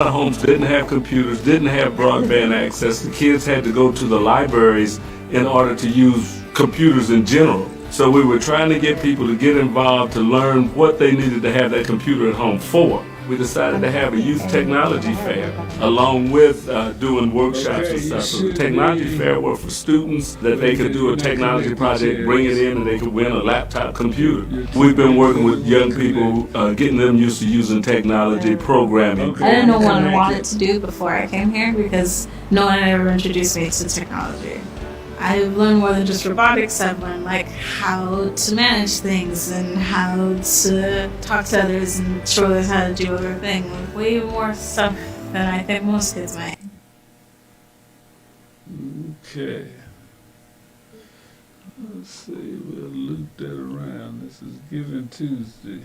of homes didn't have computers, didn't have broadband access. The kids had to go to the libraries in order to use computers in general. So we were trying to get people to get involved to learn what they needed to have that computer at home for. We decided to have a youth technology fair along with doing workshops and stuff. So the technology fair were for students that they could do a technology project, bring it in, and they could win a laptop computer. We've been working with young people, getting them used to using technology, programming. I didn't know what I wanted to do before I came here because no one had ever introduced me to technology. I've learned more than just robotics. I've learned like how to manage things and how to talk to others and show others how to do everything. Like, way more stuff than I think most kids might. Okay. Let's see, we'll loop that around. This is Giving Tuesday.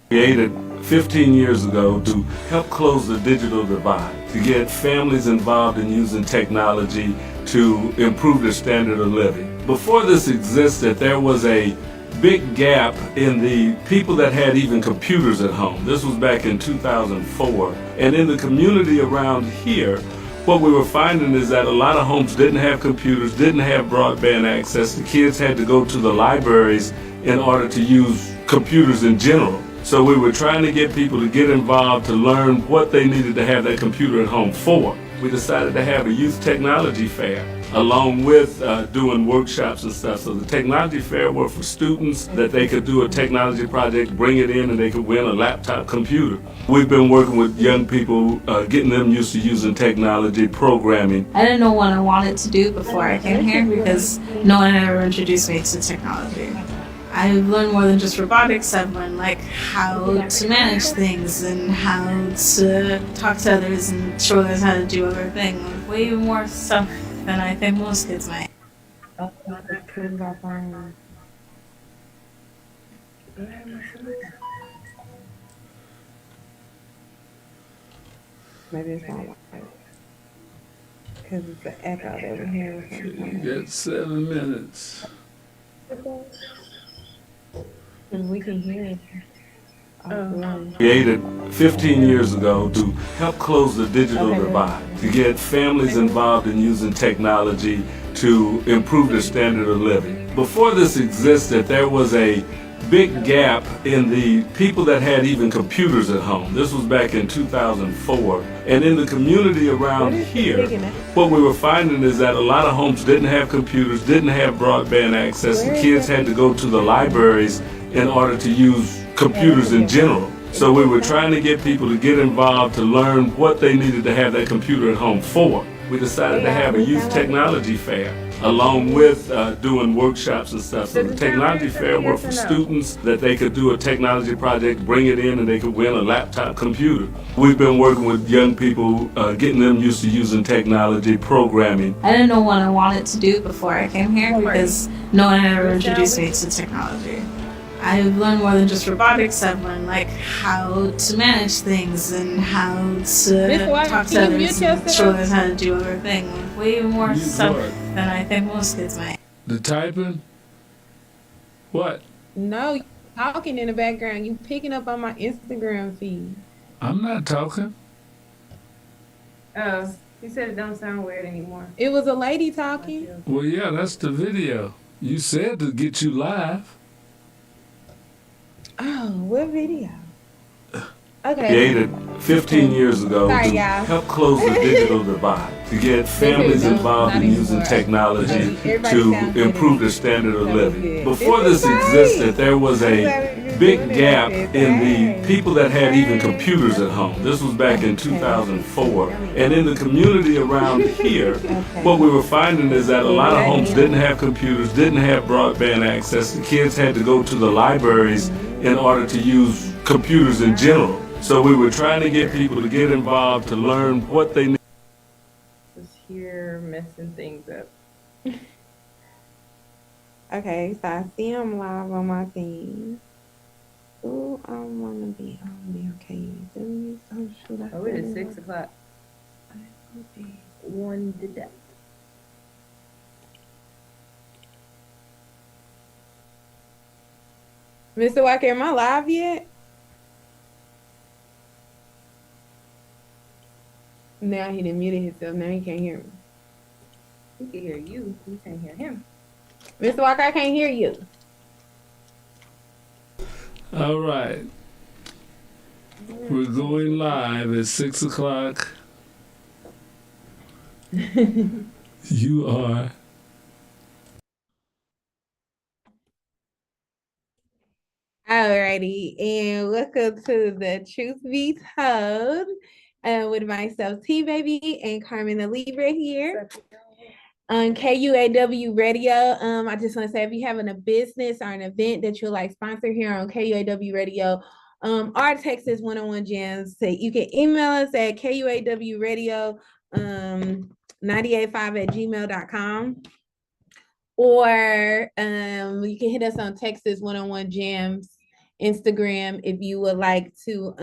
Created 15 years ago to help close the digital divide, to get families involved in using technology to improve their standard of living. Before this existed, there was a big gap in the people that had even computers at home. This was back in 2004. And in the community around here, what we were finding is that a lot of homes didn't have computers, didn't have broadband access. The kids had to go to the libraries in order to use computers in general. So we were trying to get people to get involved to learn what they needed to have that computer at home for. We decided to have a youth technology fair along with doing workshops and stuff. So the technology fair were for students that they could do a technology project, bring it in, and they could win a laptop computer. We've been working with young people, getting them used to using technology, programming. I didn't know what I wanted to do before I came here because no one had ever introduced me to technology. I've learned more than just robotics. I've learned like how to manage things and how to talk to others and show others how to do everything. Like, way more stuff than I think most kids might. Maybe it's not because it's the echo over here. You got 7 minutes. And we can hear it. Created 15 years ago to help close the digital divide, to get families involved in using technology to improve their standard of living. Before this existed, there was a big gap in the people that had even computers at home. This was back in 2004. And in the community around here, what we were finding is that a lot of homes didn't have computers, didn't have broadband access. The kids had to go to the libraries in order to use computers in general. So we were trying to get people to get involved to learn what they needed to have that computer at home for. We decided to have a youth technology fair along with doing workshops and stuff. So the technology fair were for students that they could do a technology project, bring it in, and they could win a laptop computer. We've been working with young people, getting them used to using technology, programming. I didn't know what I wanted to do before I came here because no one had ever introduced me to technology. I've learned more than just robotics. I've learned like how to manage things and how to talk to others and show others how to do everything. Like, way more stuff than I think most kids might. The typing? What? No, you talking in the background. You picking up on my Instagram feed. I'm not talking. Oh, he said it don't sound weird anymore. It was a lady talking. Well, yeah, that's the video. You said to get you live. Oh, what video? Okay. Created 15 years ago Sorry, to y'all. help close the digital divide, to get families involved in using technology to improve their standard of living. Before this existed, there was a big gap in the people that had even computers at home. This was back in 2004. And in the community around here, what we were finding is that a lot of homes didn't have computers, didn't have broadband access. The kids had to go to the libraries in order to use computers in general. So we were trying to get people to get involved to learn what they need. Just here messing things up. Okay, so I see him live on my thing. Ooh, I wanna be on the okay. Oh shoot, I Oh, it feel is it. 6 o'clock. One did that. Mr. Walker, am I live yet? Now he done muted himself. Now he can't hear me. We can hear you. We can't hear him. Mr. Walker, I can't hear you. All right. We're going live at 6 o'clock. You are. Alrighty, and welcome to the Truth Be Told with myself, Tbeyb, and Carmen the Libra here on KUAW Radio. I just want to say if you having a business or an event that you like sponsor here on KUAW Radio, our Texas one-on-one jams, so you can email us at KUAWradio 985@gmail.com. Or you can hit us on Texas One-on-One Jams Instagram if you would like to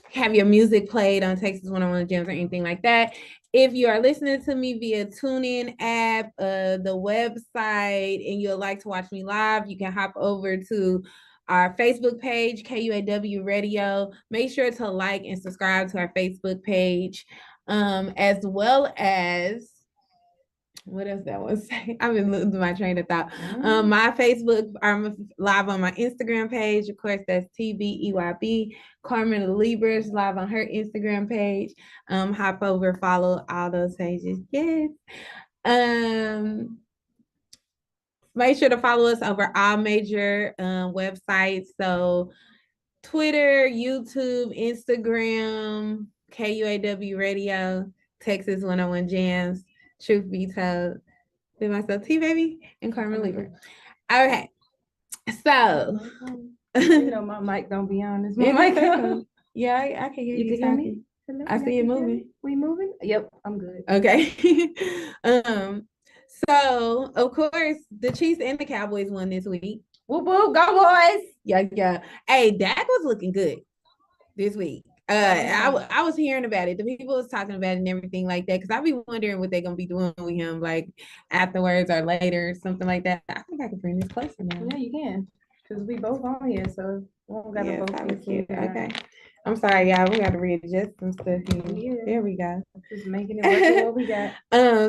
have your music played on Texas One-on-One Jams or anything like that. If you are listening to me via TuneIn app, the website, and you'd like to watch me live, you can hop over to our Facebook page, KUAW Radio. Make sure to like and subscribe to our Facebook page, as well as what else that was saying? I've been losing my train of thought. My Facebook, I'm live on my Instagram page. Of course, that's TBEYB. Carmen the Libra is live on her Instagram page. Hop over, follow all those pages. Yes. Make sure to follow us over all major websites. So Twitter, YouTube, Instagram, KUAW Radio, Texas 101 Jams, Truth Be Told, with myself, Tbeyb, and Carmen Libra. Okay, so You know my mic don't be on. Is my mic on? Yeah, I can hear You you can hear me? talking. Hello? I see it Y'all can hear moving. me? We moving? Yep, I'm good. Okay. So of course the Chiefs and the Cowboys won this week. Whoop whoop, go boys! Yeah. Hey, Dak was looking good this week. I was hearing about it. The people was talking about it and everything like that. Cause I be wondering what they're gonna be doing with him, like afterwards or later, something like that. I think I can bring this closer now. Yeah, you can. Cause we both on here, so we don't gotta Yes, both that be was cute. sitting Okay. I'm sorry, y'all. We got to readjust some stuff here. Yeah. There we go. Just making it work with what we got.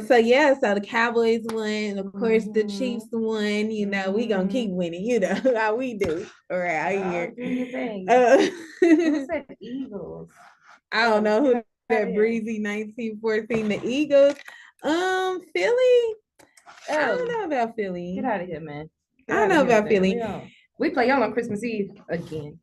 So yeah, so the Cowboys won. Of course, the Chiefs won. You know, we gonna keep winning. You know how we do around here. Do your thing. Who said Eagles? I don't know who that breezy 1914. The Eagles. Philly. I don't know about Philly. Get out of here, man. I don't know about Philly. We play y'all on Christmas Eve again.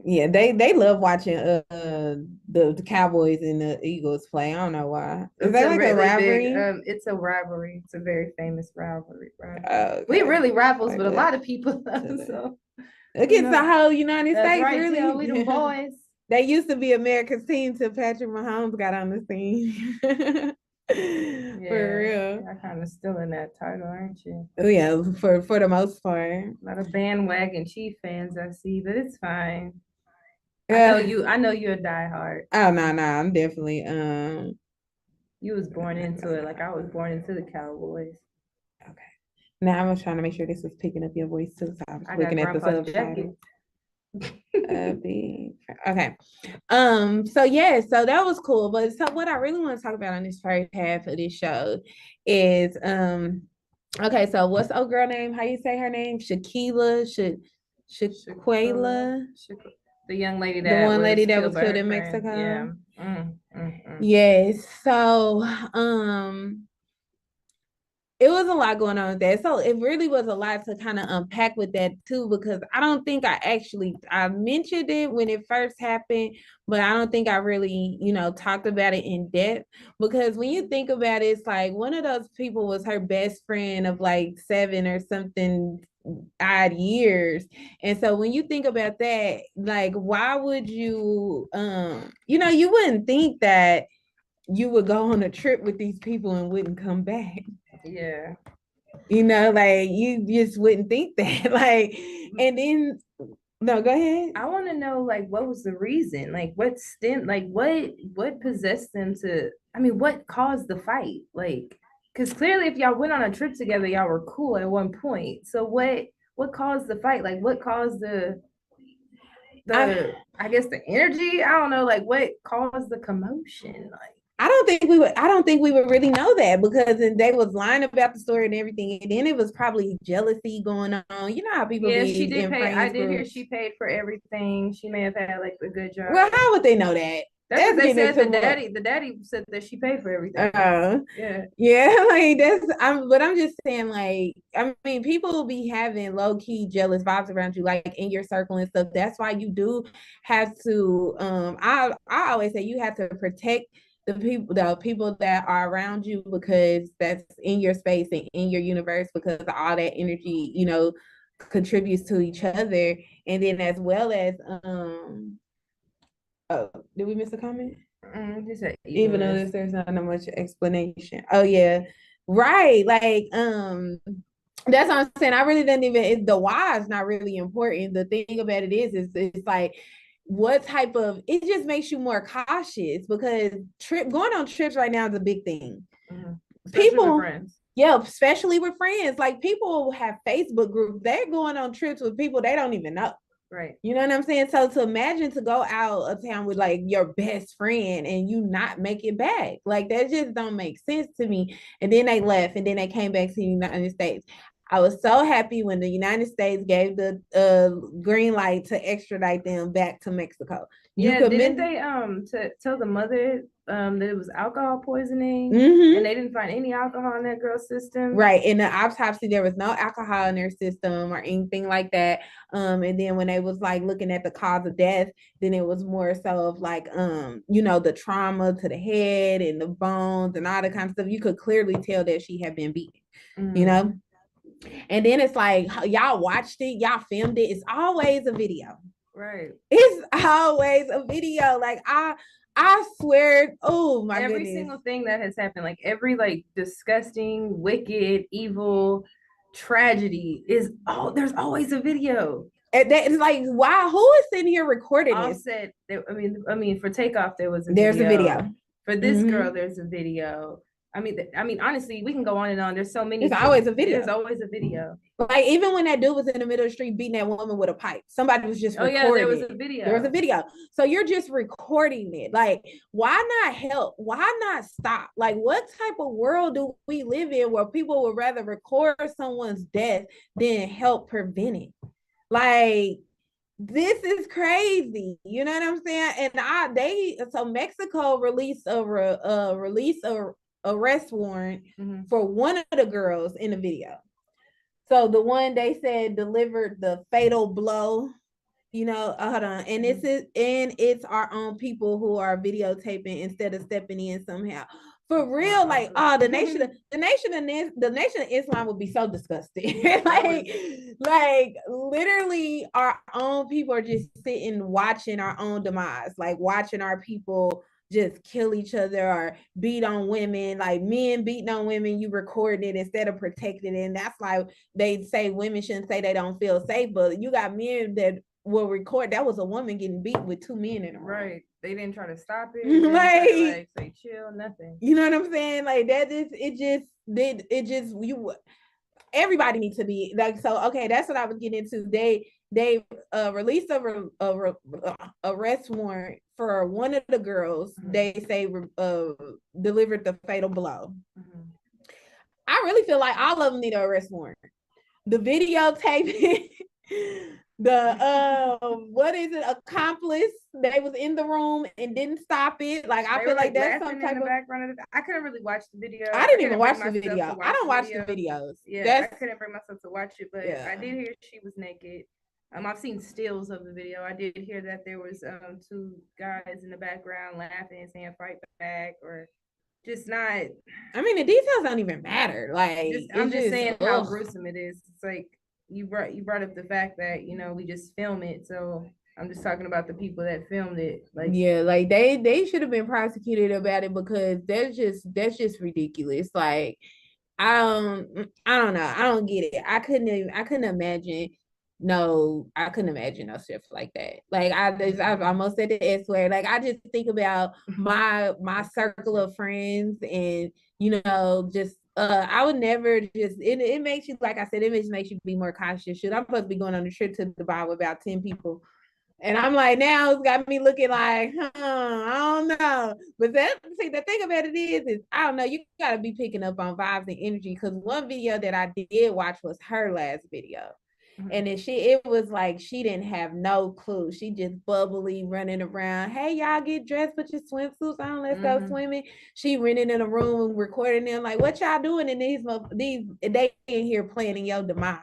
Yeah, they love watching the Cowboys and the Eagles play. I don't know why. Is that like a rivalry? It's a rivalry. It's a very famous rivalry. Okay. We really rivals with a lot of people. So against the whole United States, right, really. Tell, we the boys. They used to be America's team till Patrick Mahomes got on the scene. For real. You're kind of still in that title, aren't you? Oh yeah, for the most part. A lot of bandwagon Chief fans I see, but it's fine. I know you're a diehard. Oh no, I'm definitely You was born into it, like I was born into the Cowboys. Okay. Now I was trying to make sure this was picking up your voice too, so I was looking at the subtitle. Okay. So yeah, so that was cool. But so what I really want to talk about on this first half of this show is okay, so what's old girl name? How you say her name? Shaquila, Shaquila. The young lady that was killed in Mexico. Yeah. Yes. So it was a lot going on with that. So it really was a lot to kind of unpack with that too, because I don't think I mentioned it when it first happened, but I don't think I really, talked about it in depth, because when you think about it, it's like one of those people was her best friend of like 7 or something odd years. And so when you think about that, like, why would you, you wouldn't think that you would go on a trip with these people and wouldn't come back. Yeah. Like you just wouldn't think that. Like, and then no, go ahead. I want to know like what was the reason? Like what possessed them to I mean, what caused the fight? Like, because clearly if y'all went on a trip together, y'all were cool at one point. So what caused the fight? Like what caused I guess the energy? I don't know, like what caused the commotion? Like I don't think we would really know that because then they was lying about the story and everything. And then it was probably jealousy going on. You know how people yeah, be she did in pay. I friends did hear groups. she paid for everything. She may have had like a good job. Well, how would they know that? That's what they getting said. into The daddy said that she paid for everything. Yeah. Yeah, like but I'm just saying, like, I mean, people will be having low-key jealous vibes around you, like in your circle and stuff. That's why you do have to I always say you have to protect the people that are around you because that's in your space and in your universe because all that energy, contributes to each other. And then as well as oh, did we miss a comment? He said Even though there's not much explanation. Oh yeah, right. Like that's what I'm saying. I really didn't even. The why is not really important. The thing about it is it's like what type of. It just makes you more cautious because going on trips right now is a big thing. People, friends. Yeah, especially with friends. Like people have Facebook groups. They're going on trips with people they don't even know. Right. You know what I'm saying? So to imagine to go out of town with like your best friend and you not make it back, like that just don't make sense to me. And then they left and then they came back to the United States. I was so happy when the United States gave the green light to extradite them back to Mexico. Didn't they to tell the mother that it was alcohol poisoning and they didn't find any alcohol in that girl's system? Right. In the autopsy, there was no alcohol in their system or anything like that. And then when they was like looking at the cause of death, then it was more so of like the trauma to the head and the bones and all that kind of stuff. You could clearly tell that she had been beaten, And then it's like y'all watched it, y'all filmed it. It's always a video. Right. It's always a video. Like I swear, oh my every goodness. Single thing that has happened, like every like disgusting, wicked, evil tragedy there's always a video. And that is like, wow, who is sitting here recording this? I mean, for Takeoff, there's a video. For this girl, there's a video. I mean, honestly, we can go on and on. There's so many. There's always a video. There's always a video. Like even when that dude was in the middle of the street beating that woman with a pipe, somebody was just recording. Oh yeah, there was a video. There was a video. So you're just recording it. Like, why not help? Why not stop? Like, what type of world do we live in where people would rather record someone's death than help prevent it? Like, this is crazy. You know what I'm saying? And Mexico released a arrest warrant for one of the girls in the video. So the one they said delivered the fatal blow, hold on. And it's our own people who are videotaping instead of stepping in somehow. For real, like the nation of Islam would be so disgusting. like literally our own people are just sitting watching our own demise, like watching our people just kill each other or beat on women, like men beating on women, you recording it instead of protecting it. And that's why they say women shouldn't say they don't feel safe, but you got men that will record. That was a woman getting beat with two men in a room. Right. They didn't try to stop it. Like say chill, nothing. You know what I'm saying? Like everybody needs to be like, so okay, that's what I was getting into. They released a arrest warrant for one of the girls. They say delivered the fatal blow. I really feel like all of them need an arrest warrant. The videotaping, the what is it, accomplice, they was in the room and didn't stop it. Like I feel like that's some type of background of I couldn't really watch the video. I didn't even watch the video. I don't watch the videos. Yeah, I couldn't bring myself to watch it, but I did hear she was naked. I've seen stills of the video. I did hear that there was two guys in the background laughing and saying fight back, or just not. I mean, the details don't even matter. Like I'm just saying how gruesome it is. It's like you brought up the fact that we just film it, so I'm just talking about the people that filmed it. Like like they should have been prosecuted about it because that's just ridiculous. Like I don't know. I don't get it. I couldn't imagine. No, I couldn't imagine no shift like that. Like I almost said the S word. Like I just think about my circle of friends, and just I would never just it makes you, like I said, it just makes you be more cautious. Shoot, I'm supposed to be going on a trip to Dubai with about 10 people. And I'm like, now it's got me looking like, I don't know. But the thing about it is I don't know, you gotta be picking up on vibes and energy. Cause one video that I did watch was her last video. And then it was like she didn't have no clue. She just bubbly running around. Hey, y'all get dressed, put your swimsuits on, let's go swimming. She rented in a room, recording them like, what y'all doing in these they in here planning your demise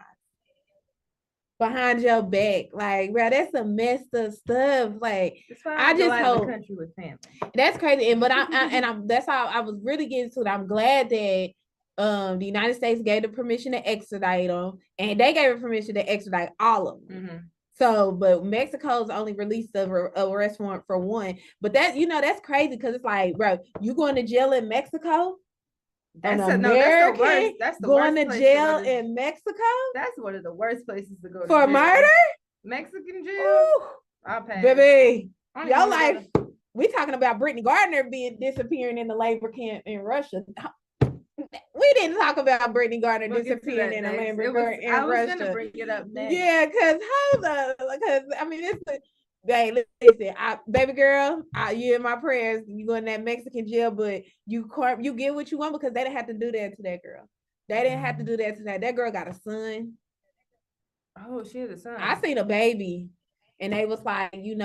behind your back. Like, bro, that's some messed up stuff. Like, I just hope the country with family. That's crazy. But I'm that's how I was really getting to it. I'm glad that the United States gave the permission to extradite them, and they gave the permission to extradite all of them. So, but Mexico's only released a arrest warrant for one. But that's crazy because it's like, bro, you going to jail in Mexico? That's the worst. That's the going worst to jail in Mexico. That's one of the worst places to go for murder. Mexican jail. I'll pass. Baby, your life. We talking about Brittany Gardner disappearing in the labor camp in Russia. We didn't talk about Brittany Gardner disappearing in a labor camp in Russia. I was gonna bring it up next. Yeah, because I mean, hey, listen, baby girl, you in my prayers. You go in that Mexican jail, but you get what you want because they didn't have to do that to that girl. They didn't have to do that to that. That girl got a son. Oh, she has a son. I seen a baby. And they was like, your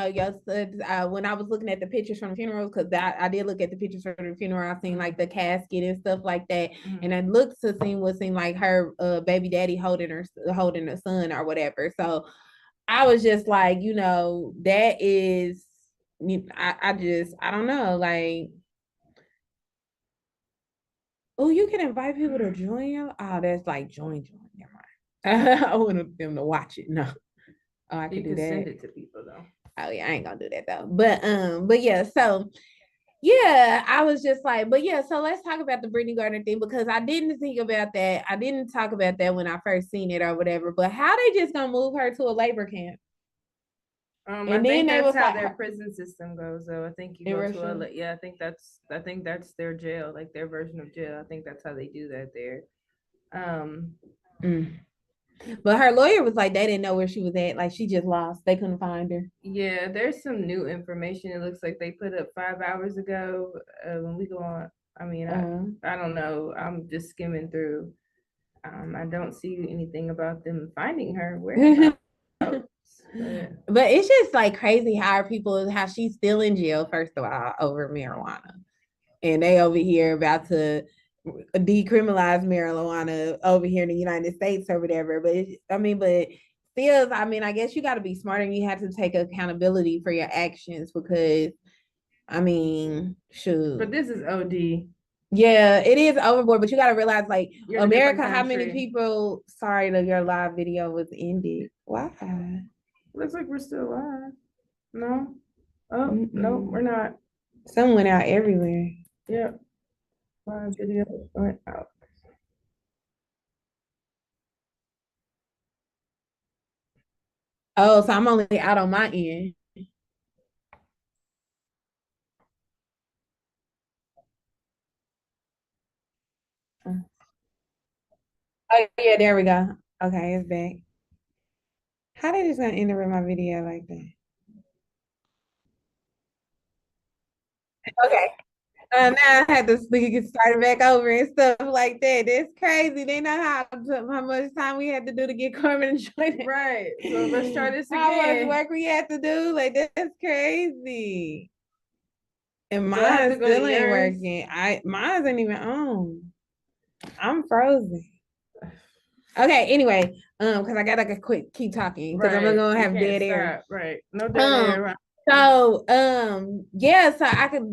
son, when I was looking at the pictures from the funerals, because I did look at the pictures from the funeral, I seen like the casket and stuff like that. And it looked to seem like her baby daddy holding the son or whatever. So I was just like, that is, I don't know, like, oh, you can invite people to join you. Oh, that's like join. Never mind. I want them to watch it. No. Oh, I can do that. Send it to people though. Oh yeah, I ain't gonna do that though. But yeah, so yeah, I was just like, but yeah, so let's talk about the Brittany Gardner thing because I didn't think about that. I didn't talk about that when I first seen it or whatever. But how they just gonna move her to a labor camp? And I think that's how their prison system goes, though. I think you go to I think that's their jail, like their version of jail. I think that's how they do that there. But her lawyer was like, they didn't know where she was at. Like, she just lost. They couldn't find her. Yeah, there's some new information. It looks like they put up 5 hours ago when we go on. I mean, I don't know. I'm just skimming through. I don't see anything about them finding her. But it's just like crazy how she's still in jail, first of all, over marijuana. And they over here about to decriminalize marijuana over here in the United States or whatever. But still, I guess you got to be smarter and you have to take accountability for your actions because, shoot. But this is OD. Yeah, it is overboard, but you got to realize, like, America, how many people, sorry that your live video was ended. Why? Looks like we're still live. No? Oh, no, we're not. Some went out everywhere. Yeah. My video went out. Oh, so I'm only out on my end. Oh yeah, there we go. Okay, it's back. How they just gonna enter my video like that? Okay. Now I had to get started back over and stuff like that. That's crazy. They know how much time we had to do to get Carmen to join it. Right. So let's try this again. How much work we had to do? Like, that's crazy. And mine still ain't working. Mine ain't even on. I'm frozen. Okay, anyway, because I gotta keep talking because I'm gonna have dead air. Right. No dead air. Right. So yeah, so I could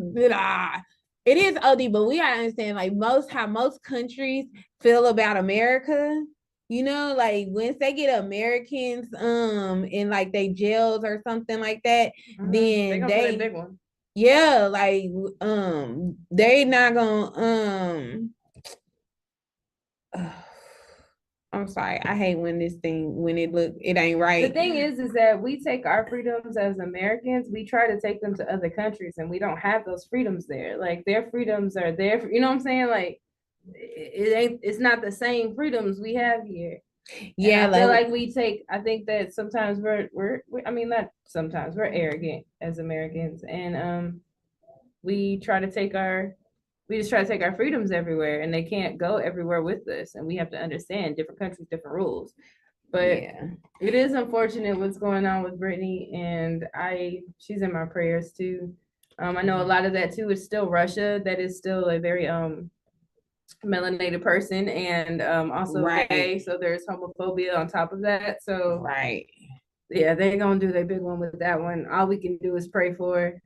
it is OD, but we gotta understand like how most countries feel about America. Like once they get Americans in like they jails or something like that, then they put a big one. Yeah, like they not gonna I'm sorry. I hate when it ain't The right. thing is that we take our freedoms as Americans, we try to take them to other countries, and we don't have those freedoms there. Like their freedoms are there, you know what I'm saying? Like it's not the same freedoms we have here. Yeah, And I feel like I think that sometimes I mean, not sometimes, we're arrogant as Americans, and we try to take our we just try to take our freedoms everywhere, and they can't go everywhere with us, and we have to understand different countries, different rules. But yeah. it is unfortunate what's going on with Brittany, and she's in my prayers too. I know a lot of that too is still Russia. That is still a very melanated person, and also Right. gay. So there's homophobia on top of that. So Right. yeah, they're gonna do their big one with that one. All we can do is pray for,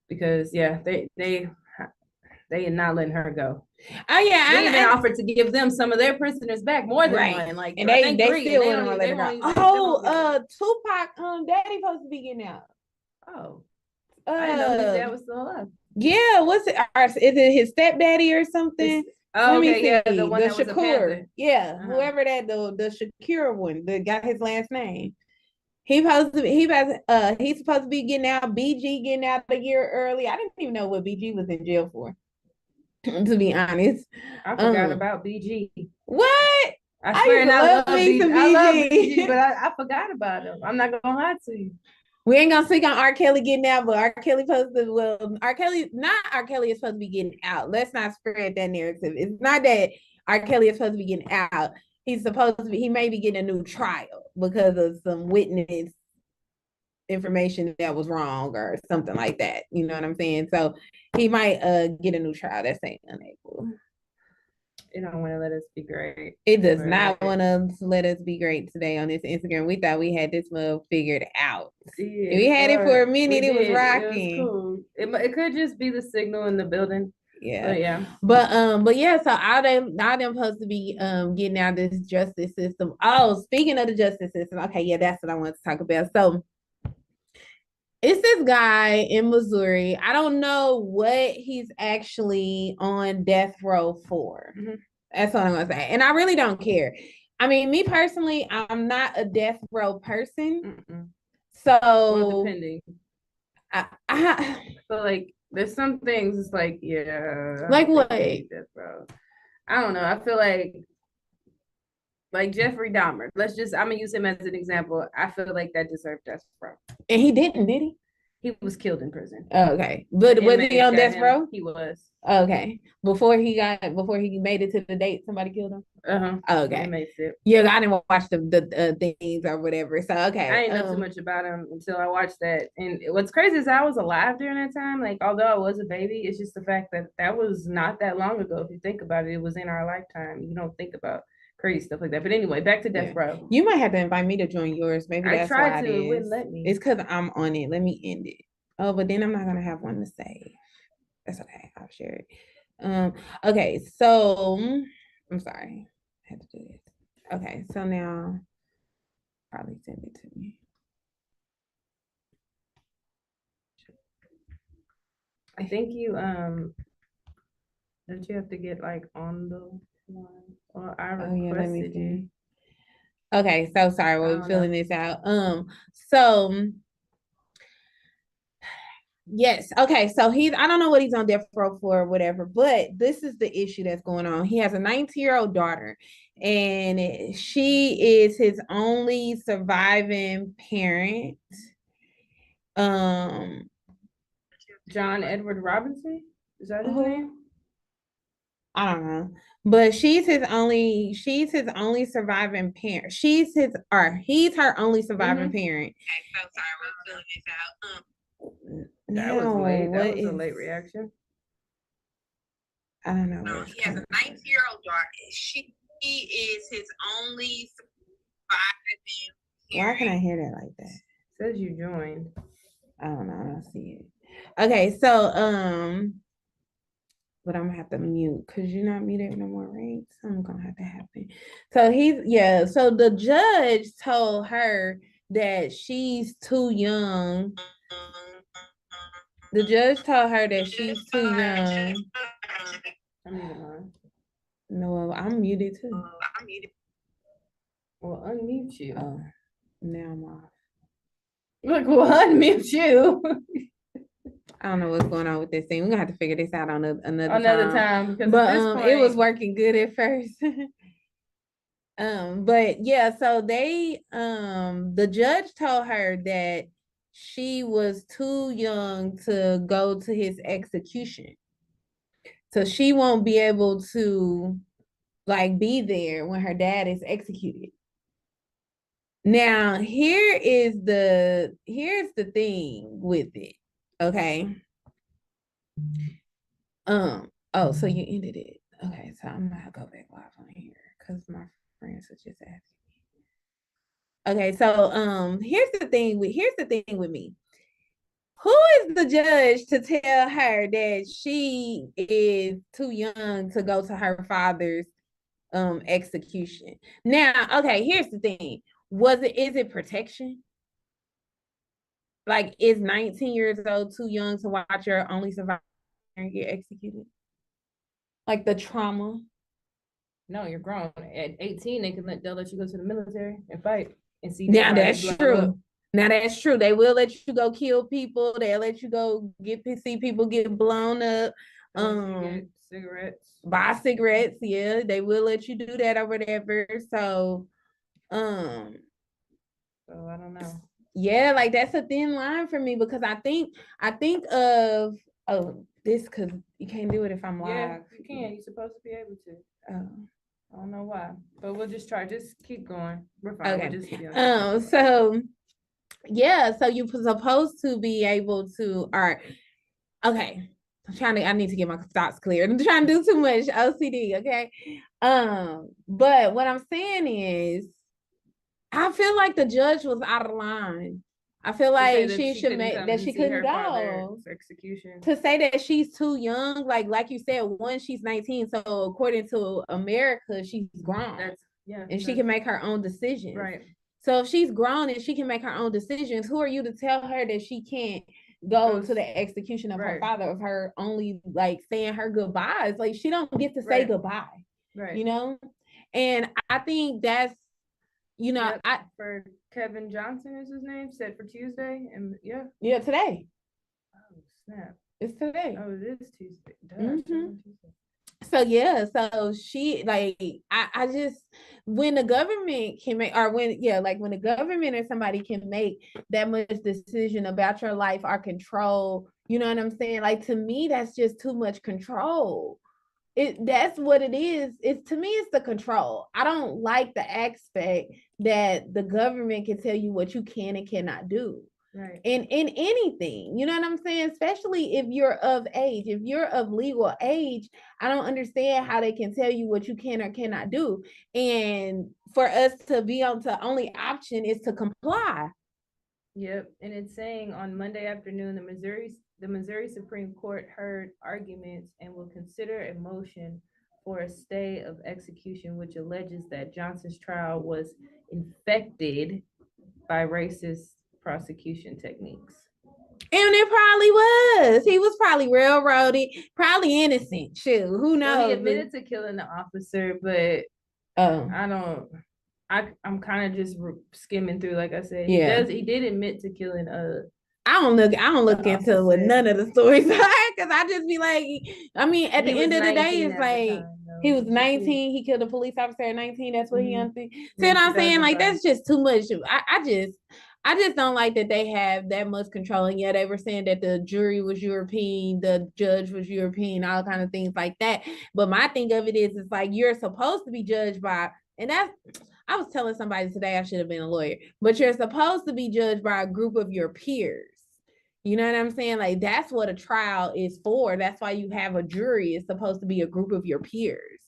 because yeah, they are not letting her go. Oh yeah, They even offered to give them some of their prisoners back, more than right. one. Like, And I they think three, still and wouldn't don't let even- her they go. won't even- they won't even- Tupac, daddy supposed to be getting out. Oh, I didn't know his dad was still alive. Yeah, what's it? Is it his stepdaddy or something? Oh, Let me okay, yeah, see. the one that was a Shakur. Panther. Yeah, Uh-huh. whoever that the Shakur one that got his last name. He's supposed to be getting out. BG getting out a year early. I didn't even know what BG was in jail for. To be honest, I forgot about BG. What? I swear, and I love BG. BG. I love BG, but I forgot about him. I'm not gonna lie to you. We ain't gonna speak on R. Kelly getting out, but R. Kelly R. Kelly is supposed to be getting out. Let's not spread that narrative. It's not that R. Kelly is supposed to be getting out. He may be getting a new trial because of some witness information that was wrong or something like that. You know what I'm saying? So he might get a new trial. That's ain't unable. It don't want to let us be great. It does not want to let us be great today on this Instagram. We thought we had this move figured out. Yeah, we had it for a minute. It was rocking. It was cool. It could just be the signal in the building. Yeah. But yeah, so all them supposed to be getting out of this justice system. Oh, speaking of the justice system, okay, yeah, that's what I want to talk about. So it's this guy in Missouri. I don't know what he's actually on death row for. Mm-hmm. That's what I'm gonna say. And I really don't care. I mean, me personally, I'm not a death row person. Mm-mm. So well, depending. I feel like there's some things it's like, yeah. Like what? Death row. I don't know. I feel like Jeffrey Dahmer. I'm gonna use him as an example. I feel like that deserved death row. And he didn't, did he? He was killed in prison. Oh, okay. But was he on death row? He was. Okay. Before he made it to the date, somebody killed him? Uh-huh. Okay. Yeah, I didn't watch the things or whatever. So okay. I didn't know too much about him until I watched that. And what's crazy is I was alive during that time. Like, although I was a baby, it's just the fact that was not that long ago. If you think about it, it was in our lifetime. You don't think about crazy stuff like that. But anyway, back to death row. You might have to invite me to join yours. Maybe that's why it is. It wouldn't let me. It's because I'm on it. Let me end it. Oh, but then I'm not gonna have one to say. That's okay. I'll share it. Okay, so I'm sorry. I had to do this. Okay, so now probably send it to me. I think you don't you have to get like on the one or I requested you. Okay, so sorry, we're filling this out. So yes, okay, so I don't know what he's on death row for or whatever, but this is the issue that's going on. He has a 19-year-old daughter, and she is his only surviving parent. John Edward Robinson? Is that his name? I don't know. But he's his only surviving parent. He's her only surviving parent. Okay, so sorry, we're filling this out. That was late. That was a late reaction. I don't know. No, he has a 19-year-old daughter. She is his only surviving parent. Why can I hear that like that? It says you joined. I don't know. I don't see it. Okay, so but I'm gonna have to mute because you're not muted no more, right? Something's gonna have to happen. So so the judge told her that she's too young. The judge told her that she's too young. No, I'm muted too. I'm muted. Well, unmute you. Oh, now I'm off. Look, we'll unmute you I don't know what's going on with this thing. We're gonna have to figure this out on another another time. time because But at this point, it was working good at first. But yeah, so they the judge told her that she was too young to go to his execution. So she won't be able to like be there when her dad is executed. Now, here's the thing with it. Okay. Oh, so you ended it. Okay, so I'm gonna go back live on here because my friends were just asking me. Okay, so here's the thing with me. Who is the judge to tell her that she is too young to go to her father's execution? Now, okay, here's the thing. Is it protection? Like, is 19 years old too young to watch your only survivor get executed? Like the trauma. no, you're grown. At 18, they'll let you go to the military and fight and see. Now that's true. Now that's true. They will let you go kill people. They'll let you go see people get blown up. Get cigarettes. Buy cigarettes. Yeah, they will let you do that or whatever. So, So I don't know. Yeah, like that's a thin line for me because I think of this because you can't do it if I'm live. Yeah, you can. You're supposed to be able to. I don't know why, but we'll just try. Just keep going. We're fine. Okay. We'll just be so yeah, so you're supposed to be able to. All right. Okay. I need to get my thoughts clear. I'm trying to do too much OCD. Okay. But what I'm saying is, I feel like the judge was out of line. I feel like she should make that she couldn't go execution. To say that she's too young, like you said, she's 19. So according to America, she's grown. And she can make her own decisions. Right. So if she's grown and she can make her own decisions, who are you to tell her that she can't go to the execution of her father, of her only like saying her goodbyes? Like she don't get to say goodbye. Right. You know? And I think that's for Kevin Johnson is his name, set for Tuesday. And today. Oh snap. It's today. Oh, it is Tuesday. Mm-hmm. So she I just when the government can make when the government or somebody can make that much decision about your life or control, you know what I'm saying? Like to me, that's just too much control. That's what it is. To me, it's the control. I don't like the aspect that the government can tell you what you can and cannot do. Right. In anything, you know what I'm saying? Especially if you're of age, if you're of legal age, I don't understand how they can tell you what you can or cannot do. And for us to be able to, only option is to comply. Yep. And it's saying on Monday afternoon, the Missouri Supreme Court heard arguments and will consider a motion for a stay of execution, which alleges that Johnson's trial was infected by racist prosecution techniques. And it probably was. He was probably railroaded, probably innocent. Shoot, who knows? Well, he admitted to killing the officer, but I'm kind of just skimming through. Like I said, he did admit to killing I don't look into with none of the stories because I just be like, I mean, at the end of the day, it's like he was 19. He killed a police officer at 19. That's what he see what I'm saying? Like that's just too much. I just don't like that they have that much control. And yeah, they were saying that the jury was European, the judge was European, all kind of things like that. But my thing of it is, it's like you're supposed to be judged by, and that's. I was telling somebody today I should have been a lawyer, but you're supposed to be judged by a group of your peers. You know what I'm saying? Like that's what a trial is for. That's why you have a jury. It's supposed to be a group of your peers.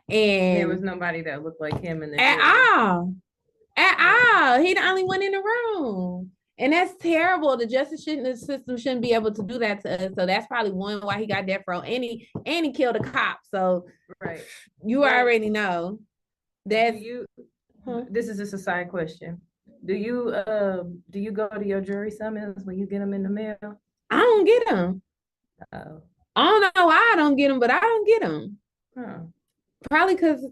And there was nobody that looked like him in the at all. He the only one in the room. And that's terrible. The system shouldn't be able to do that to us. So that's probably one why he got death row. And he killed a cop. So you already know. That's this is just a side question. Do you go to your jury summons when you get them in the mail? I don't get them. I don't know why I don't get them, but I don't get them. Huh. Probably because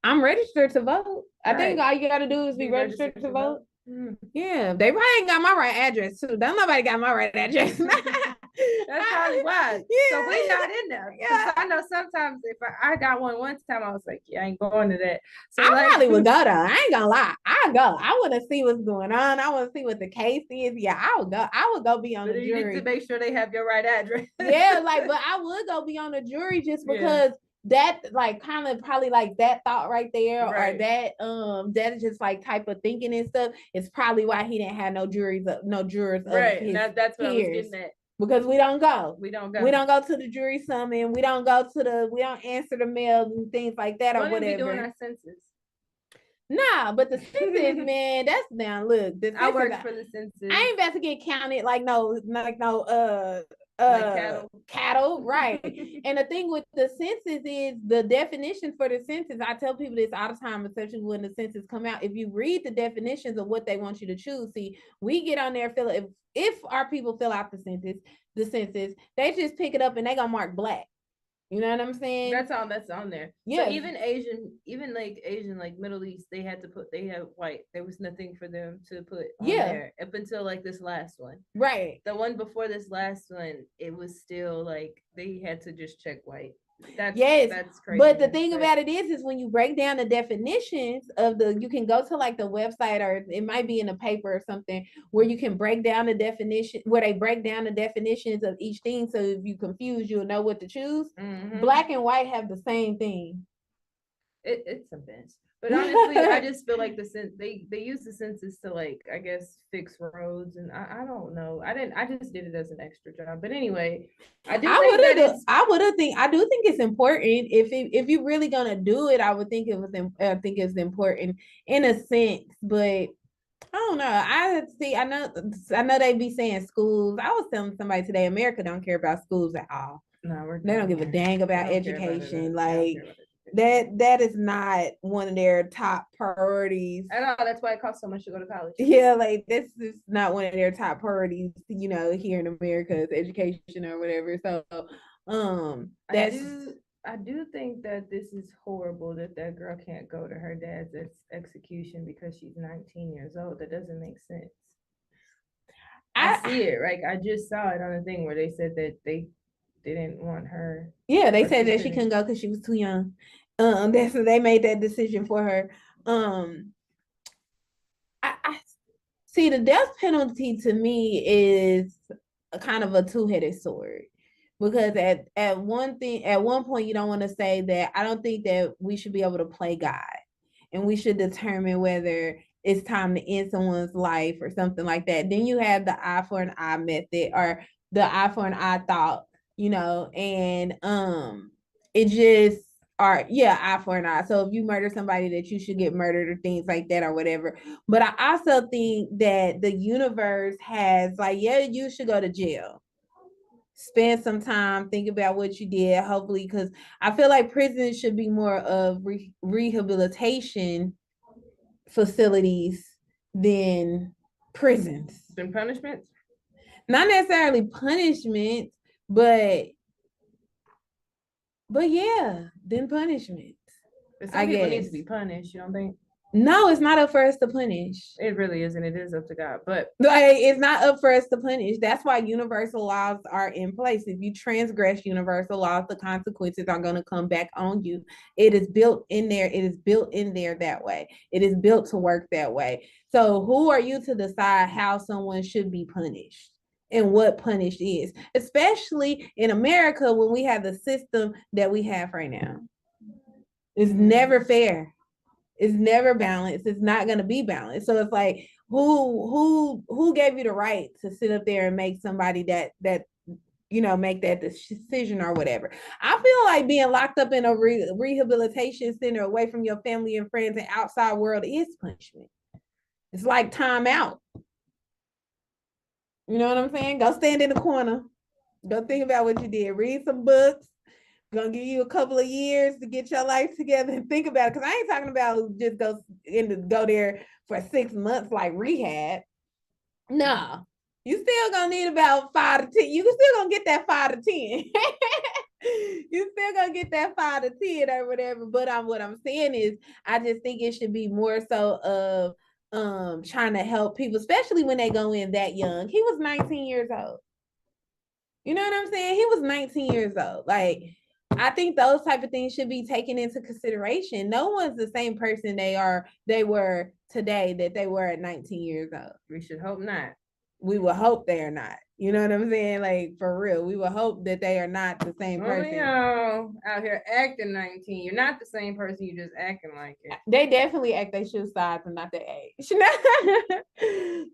I'm registered to vote. I think Right. all you got to do is be registered to vote. Mm. Yeah, they probably ain't got my right address too. Don't nobody got my right address. That's probably why. Yeah. So we not in there. Because Yeah. I know sometimes if I got one time, I was like, yeah, I ain't going to that. So I like, probably would go though. I ain't gonna lie. I go. I want to see what's going on. I want to see what the case is. Yeah, I would go. I would go be on but the you need jury. to make sure they have your right address. Yeah, like, but I would go be on the jury just Yeah. because that, like, kind of probably like that thought right there, Right. or that is just like type of thinking and stuff. It's probably why he didn't have no jurors of Right. his And that's what I was peers. getting at. Because we don't go. We don't go. We don't go to the jury summon. We don't answer the mail and things like that, or We're gonna be whatever. doing our census. Nah, but the census, man, that's down. Look, I work for the census. I ain't about to get counted like no cattle, right? And the thing with the census is the definitions for the census. I tell people this all the time, especially when the census come out. If you read the definitions of what they want you to choose, see, we get on there, if our people fill out the census, they just pick it up and they gonna mark black. You know what I'm saying? That's all that's on there. Yeah. So even Asian, like Middle East, they had white. There was nothing for them to put on there up until like this last one. Right. The one before this last one, it was still like they had to just check white. That's crazy. But the thing about it is when you break down the definitions of you can go to like the website, or it might be in a paper or something where you can break down the definition, where they break down the definitions of each thing. So if you're confused, you'll know what to choose. Mm-hmm. Black and white have the same thing. It's a mess. But honestly, I just feel like they use the census to, like, I guess, fix roads, and I don't know. I just did it as an extra job. But anyway, I do think it's important. If you're really gonna do it, I think it's important in a sense, but I don't know. I know they be saying schools. I was telling somebody today, America don't care about schools at all. No, they don't give a dang about education. That is not one of their top priorities. I know, that's why it costs so much to go to college. Yeah, like this is not one of their top priorities, here in America, is education or whatever. So I do think that this is horrible that girl can't go to her dad's execution because she's 19 years old. That doesn't make sense. I see it. Like, I just saw it on a thing where they said that they didn't want her. Yeah, they said that she couldn't go because she was too young. So they made that decision for her. I see, the death penalty to me is a kind of a two-headed sword, because at one point you don't want to say that I don't think that we should be able to play God, and we should determine whether it's time to end someone's life or something like that. Then you have the eye for an eye method, or the eye for an eye thought. And it just eye for an eye. So if you murder somebody, that you should get murdered, or things like that, or whatever. But I also think that the universe has you should go to jail, spend some time, think about what you did, hopefully, because I feel like prisons should be more of rehabilitation facilities than prisons. Than punishments? Not necessarily punishment, but yeah, then punishment. But some people need to be punished, you don't think? No, it's not up for us to punish. It really isn't. It is up to God. But it's not up for us to punish. That's why universal laws are in place. If you transgress universal laws, the consequences are going to come back on you. It is built in there. It is built in there that way. It is built to work that way. So who are you to decide how someone should be punished and what punished is, especially in America when we have the system that we have right now? It's never fair. It's never balanced. It's not going to be balanced. So it's like, who gave you the right to sit up there and make somebody that make that decision or whatever? I feel like being locked up in a rehabilitation center away from your family and friends and outside world is punishment. It's like time out. You know what I'm saying? Go stand in the corner. Go think about what you did. Read some books. Gonna give you a couple of years to get your life together and think about it. Because I ain't talking about just go there for 6 months like rehab. No, you still gonna need about 5 to 10. You still gonna get that 5 to 10. You still gonna get that 5 to 10 or whatever. But what I'm saying is, I just think it should be more so of trying to help people, especially when they go in that young. He was 19 years old. You know what I'm saying? He was 19 years old. Like, I think those type of things should be taken into consideration. No one's the same person they were today that they were at 19 years old. We should hope not. We will hope they are not. You know what I'm saying? Like, for real. We will hope that they are not the same person. Out here acting 19. You're not the same person, you just acting like it. They definitely act their shoe size and not their age.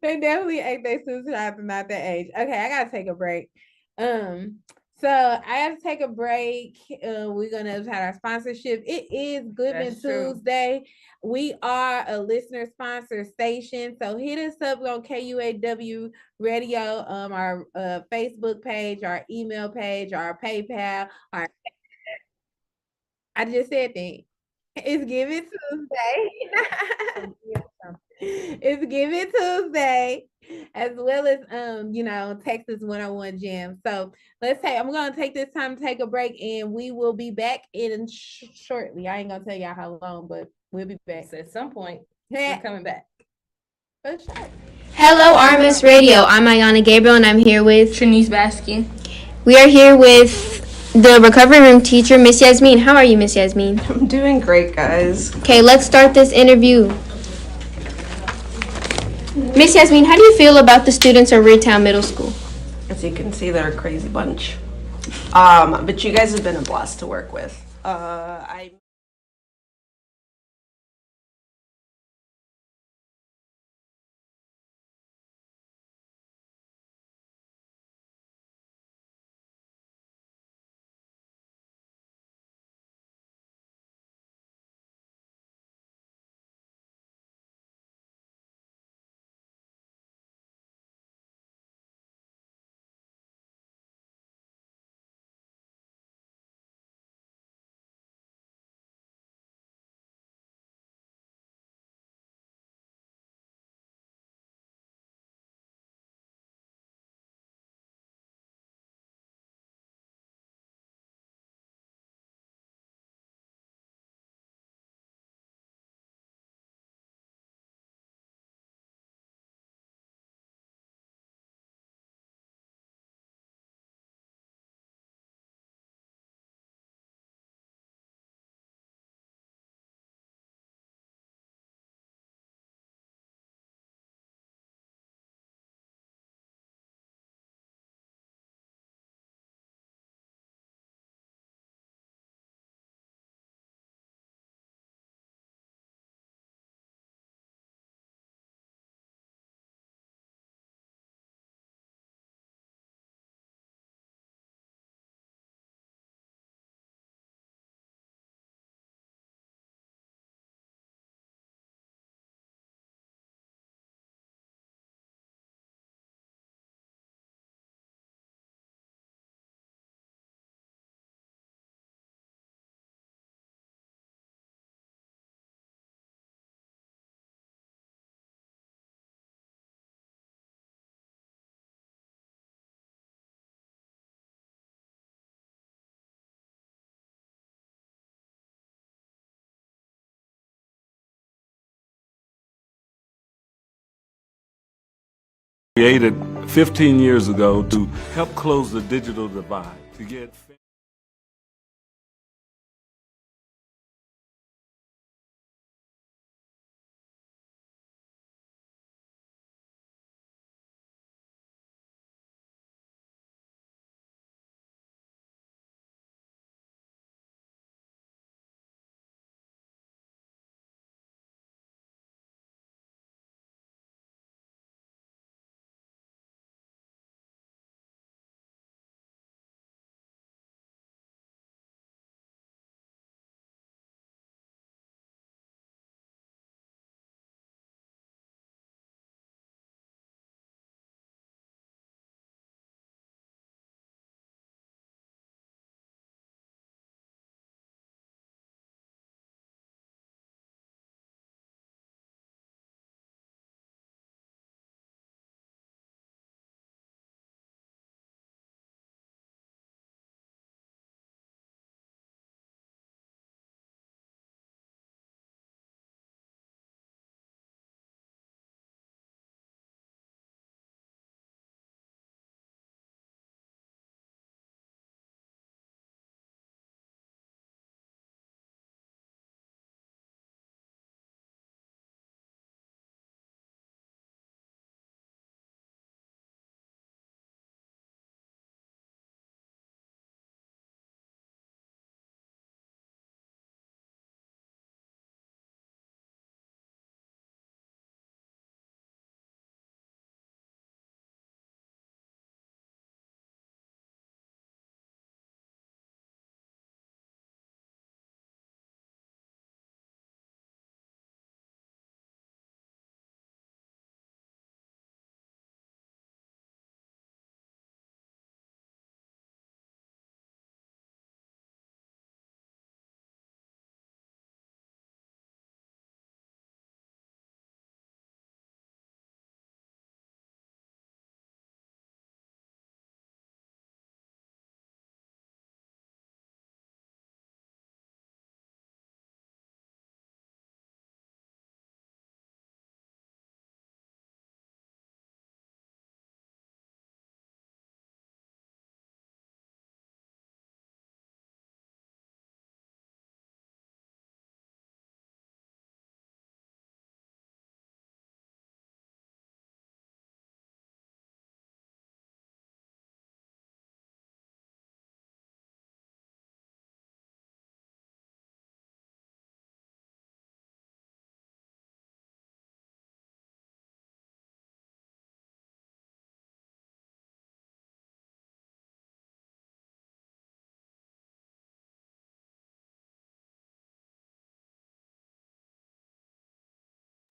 They definitely act their shoe size and not their age. Okay, I gotta take a break. So I have to take a break. We're gonna have our sponsorship. It is Giving Tuesday. We are a listener sponsored station. So hit us up on KUAW Radio, our Facebook page, our email page, our PayPal, I just said that. It's Giving Tuesday. It's Giving Tuesday, as well as Texas 101 Gym. So I'm gonna take this time to take a break, and we will be back in shortly. I ain't gonna tell y'all how long, but we'll be back. So at some point, we're coming back. For sure. Hello, RMS Radio. I'm Ayana Gabriel, and I'm here with Trinice Baskin. We are here with the recovery room teacher, Miss Yasmin. How are you, Miss Yasmin? I'm doing great, guys. Okay, let's start this interview. Miss Yasmin, how do you feel about the students of Reedtown Middle School? As you can see, they're a crazy bunch. But you guys have been a blast to work with. I Created 15 years ago to help close the digital divide, to get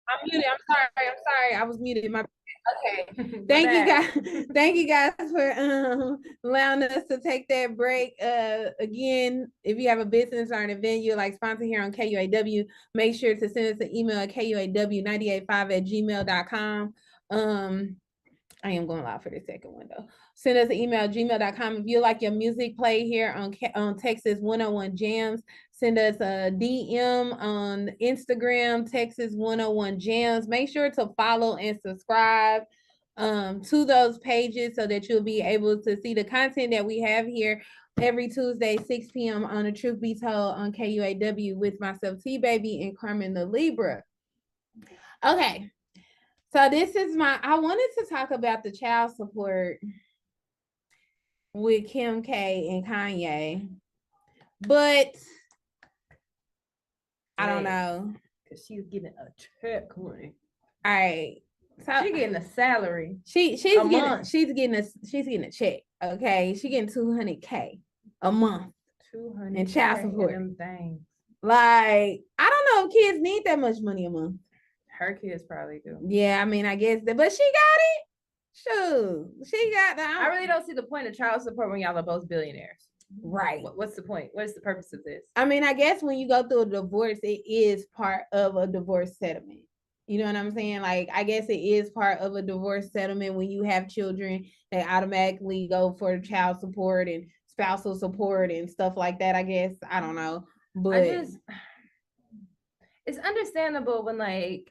I'm muted. I'm sorry. I was muted. Okay. We're Thank you back. guys. Thank you guys for allowing us to take that break. Again, if you have a business or an event you'd like sponsor here on KUAW, make sure to send us an email at kuaw985@gmail.com. I am going live for the second one though. Send us an email at gmail.com. If you like your music play here on Texas 101 Jams, send us a DM on Instagram, Texas 101 Jams. Make sure to follow and subscribe to those pages so that you'll be able to see the content that we have here every Tuesday, 6 p.m. on The Truth Be Told on KUAW with myself, Tbeyb, and Carmen the Libra. Okay. So I wanted to talk about the child support with Kim K and Kanye, but I don't know. Cause she's getting a check, honey. All right. So She's getting a salary. she's getting a check. Okay. She getting $200K a month. 200 And child support. them things. Like, I don't know if kids need that much money a month. Her kids probably do. Yeah, I mean, I guess that, but she got it. Shoot, she got that. I really don't see the point of child support when y'all are both billionaires. Right. What's the point? What is the purpose of this? I mean, I guess when you go through a divorce, it is part of a divorce settlement. You know what I'm saying? Like, I guess it is part of a divorce settlement when you have children, they automatically go for child support and spousal support and stuff like that. I guess, I don't know. But it's understandable when I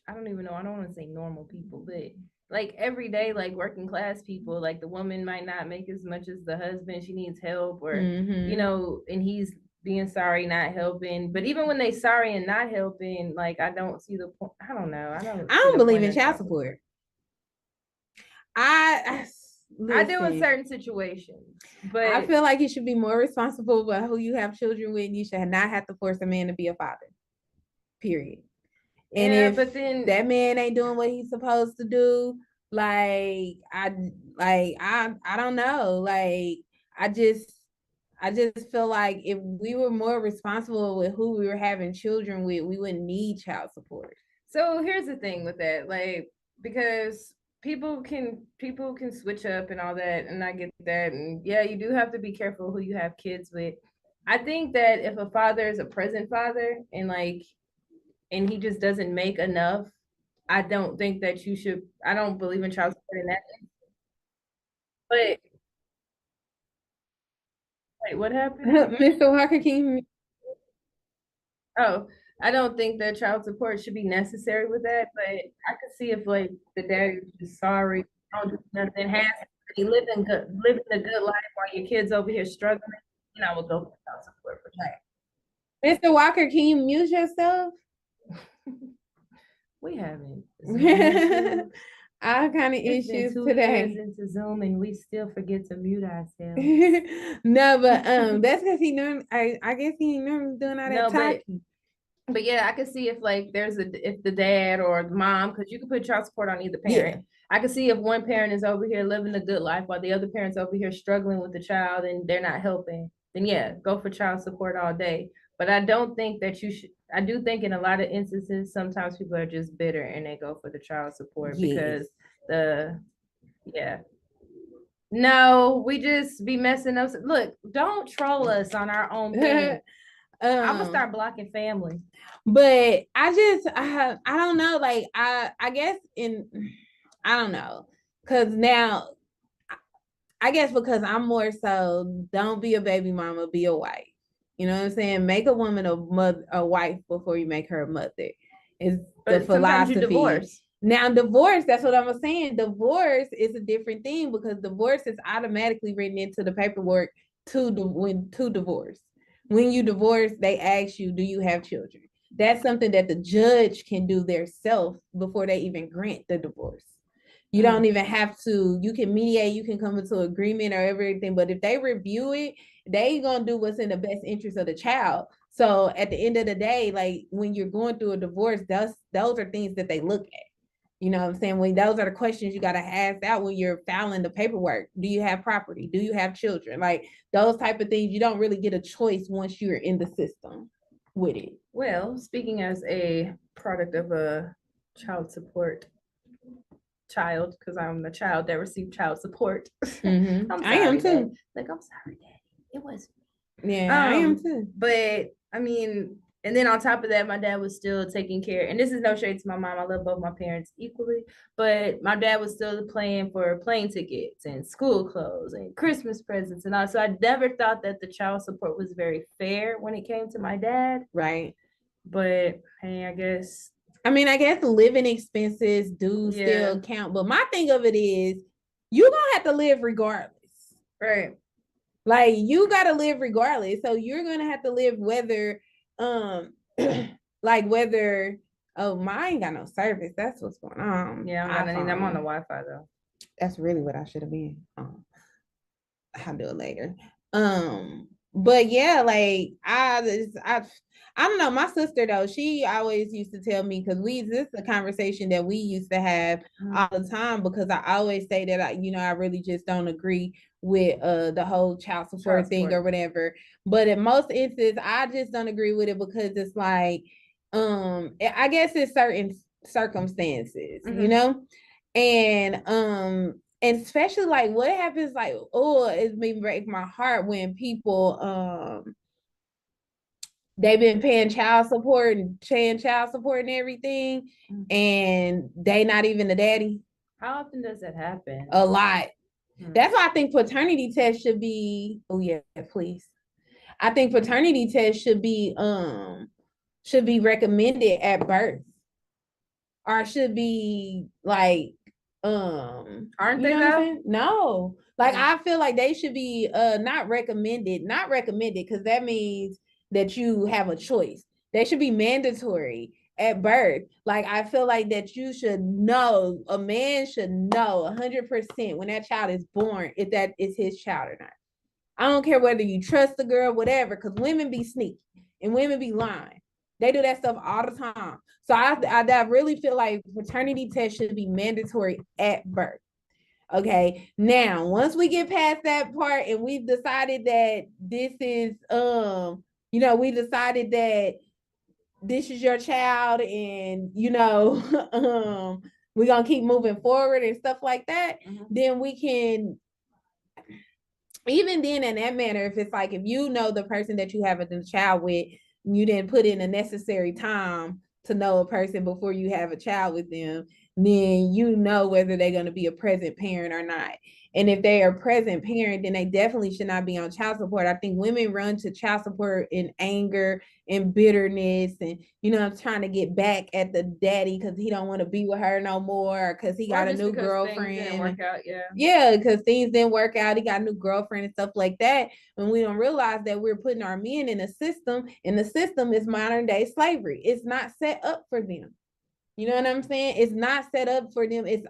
don't even know, I don't want to say normal people, but like everyday, like working class people, like the woman might not make as much as the husband, she needs help, or you know, and he's being sorry, not helping. But even when they sorry and not helping, like I don't see the point. I don't know. I don't believe in child support. I do in certain situations, but I feel like you should be more responsible about who you have children with. You should not have to force a man to be a father. Period. And yeah, if but then that man ain't doing what he's supposed to do, I don't know. Like I just feel like if we were more responsible with who we were having children with, we wouldn't need child support. So here's the thing with that, like, because people can switch up and all that, and I get that, and yeah, you do have to be careful who you have kids with. I think that if a father is a present father and he just doesn't make enough, I don't think that you should. I don't believe in child support in that. But wait, what happened? Mr. Walker, can you? Oh, I don't think that child support should be necessary with that, but I could see if like the dad is just sorry, don't do nothing, living a good life while your kids over here struggling, and I would go for child support for that. Mr. Walker, can you mute yourself? We haven't. All kind of issues today. Into Zoom, and we still forget to mute ourselves. No, but that's because I guess he normally doing all that talking. But yeah, I could see if like if the dad or the mom, because you can put child support on either parent. Yeah. I could see if one parent is over here living a good life while the other parent's over here struggling with the child and they're not helping, then yeah, go for child support all day. But I don't think that you should. I do think in a lot of instances, sometimes people are just bitter and they go for the child support because no, we just be messing up. Look, don't troll us on our own thing. I'm gonna start blocking family. But I don't know. Like I guess I don't know, because now I guess because I'm more so don't be a baby mama, be a wife. You know what I'm saying? Make a woman a wife before you make her a mother. Is the philosophy. You divorce. Now, divorce, that's what I'm saying. Divorce is a different thing because divorce is automatically written into the paperwork to divorce. When you divorce, they ask you, do you have children? That's something that the judge can do themselves before they even grant the divorce. You don't even have to, you can mediate, you can come into agreement or everything, but if they review it, they gonna do what's in the best interest of the child. So at the end of the day, like when you're going through a divorce, those are things that they look at. You know what I'm saying? When those are the questions you gotta ask out when you're filing the paperwork. Do you have property? Do you have children? Like those type of things, you don't really get a choice once you're in the system with it. Well, speaking as a product of a child support child, because I'm the child that received child support. Mhm. I'm I am sorry, Dad. too. Like, I'm sorry, Daddy. It was Yeah, I am too. But I mean, and then on top of that, my dad was still taking care. And this is no shade to my mom. I love both my parents equally. But my dad was still paying for plane tickets and school clothes and Christmas presents and all. So I never thought that the child support was very fair when it came to my dad. Right. But hey, I guess. I mean, I guess living expenses do still count. But my thing of it is, you're gonna have to live regardless. Right. Like, you gotta live regardless. So you're gonna have to live whether like whether mine ain't got no service. That's what's going on. Yeah, I'm on the Wi-Fi though. That's really what I should have been. I'll do it later. But yeah, like I don't know. My sister though, she always used to tell me, because this is a conversation that we used to have all the time, because I always say that I really just don't agree with the whole child support thing or whatever. But in most instances, I just don't agree with it, because it's like I guess it's certain circumstances, and especially like what happens, like, it's been break my heart when people they've been paying child support and everything, and they not even the daddy. How often does that happen? A lot. That's why I think paternity tests should be, please. I think paternity tests should be recommended at birth, or should be like aren't they though? No, like I feel like they should be not recommended because that means that you have a choice. They should be mandatory at birth. Like, I feel like that you should know, a man should know 100% when that child is born, if that is his child or not. I don't care whether you trust the girl, whatever, because women be sneaky and women be lying. They do that stuff all the time. So I really feel like paternity tests should be mandatory at birth. Okay. Now, once we get past that part and we've decided that this is, we decided that this is your child, and we're gonna keep moving forward and stuff like that, then we can, even then, in that manner, if it's like, if you know the person that you have a child with, you didn't put in the necessary time to know a person before you have a child with them, then you know whether they're going to be a present parent or not. And if they are a present parent, then they definitely should not be on child support. I think women run to child support in anger and bitterness, and I'm trying to get back at the daddy because he don't want to be with her no more, because he got a new girlfriend. Things didn't work out, yeah, because things didn't work out. He got a new girlfriend and stuff like that. And we don't realize that we're putting our men in a system, and the system is modern day slavery. It's not set up for them. You know what I'm saying? It's not set up for them. It's